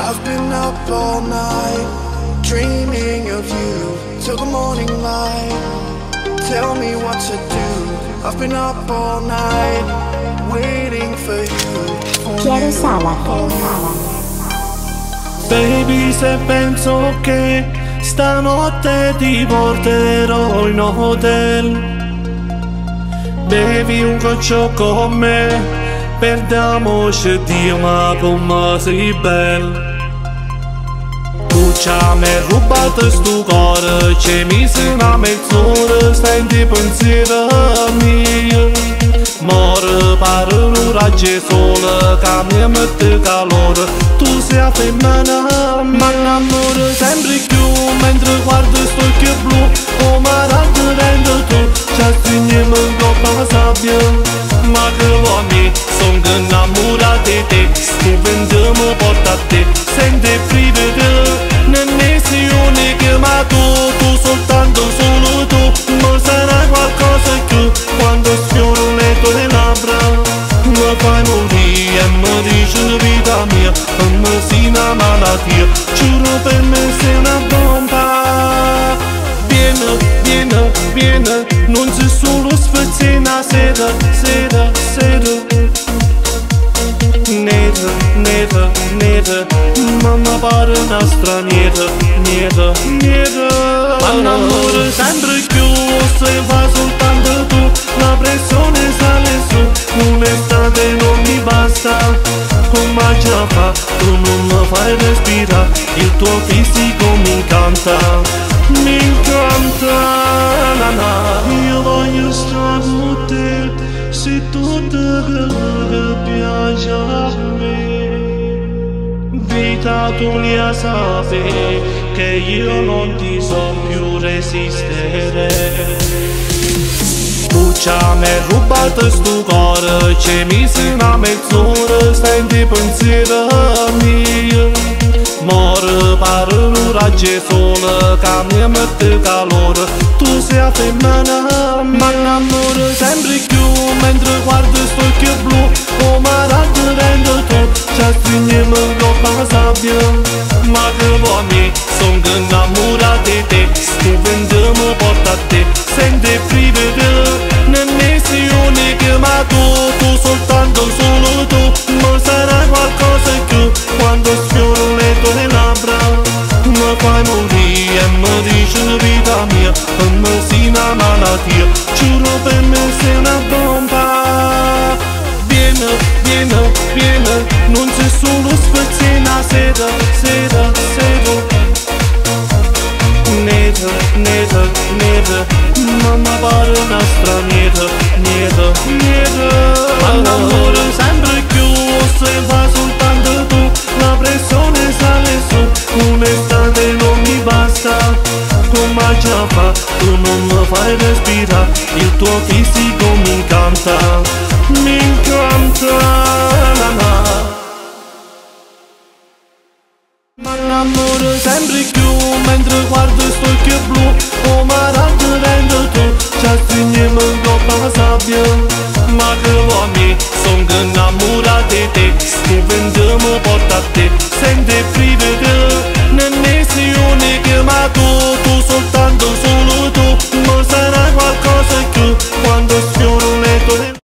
I've been up all night, dreaming of you till the morning light. Tell me what to do. I've been up all night, waiting for you. Piero Sala. Baby, se penso che stanotte ti porterò in hotel, bevi un goccio con me, perdiamoci Dio, ma come sei bella. Tu ci hai rubato sto cuore, ci hai messo una mezz'ora, stai in pensiero mio. Muore pare un'oraggia sola, che mi mette calore, tu sei la femmina, ma innamoro sempre più, mentre guardo sto occhio blu, come rende tu, ci stringiamo in troppa sabbia, ma che uomini sono innamorati di te, che vendiamo porta a te, senti privo te, non ne sei unica, ma tu soltanto solo tu, ma sarà qualcosa più, quando sfioro le tue labbra, mi fai morire e mi dici vita mia, e mi sei una malattia, giuro per me sei una bomba. Vieni, vieni, vieni, non sei solo spezzina, sera, sera, sera. Nera, nera, nera, mamma pare una straniera, nera, nera. Ma l'amore sempre più, se fa soltanto tu, la pressione sale su, un'estate non mi basta, come già fa, tu non mi fai respirare, il tuo fisico mi incanta, na na. Io voglio stare con te, se tutto quello che piace a me, vita tu ne sai che io non ti so più resistere. Tu ci hai rubato sto cuore, ci hai messo una mezz'ora, stai in pensiero mio. Muore pare un'oraggia sola, che mi mette calore, tu sei la femmina, ma innamoro sempre più, mentre guardo sto occhio blu, come rende tu, ci stringiamo in troppa sabbia, ma che uomini sono innamorati di te, che vendiamo porta a te, senti privo te, non ne sei unica, ma tu soltanto solo tu, ma sarà qualcosa più, quando sfioro le tue labbra, mi fai morire e mi dici vita mia, e mi sei una malattia, giuro per me sei una bomba. Vieni, vieni, vieni, non sei solo spezzina, sera, sera, sera. Nera, nera, nera, mamma pare una straniera, nera, nera. Ma l'amore sempre più, se fa soltanto tu, la pressione sale su, un'estate non mi basta, come già fa, tu non mi fai respirare, il tuo fisico mi incanta, na na. Ma l'amore sempre più, mentre guardo sto occhio blu, come rende tu, ci stringiamo in troppa sabbia, ma che uomini sono innamorati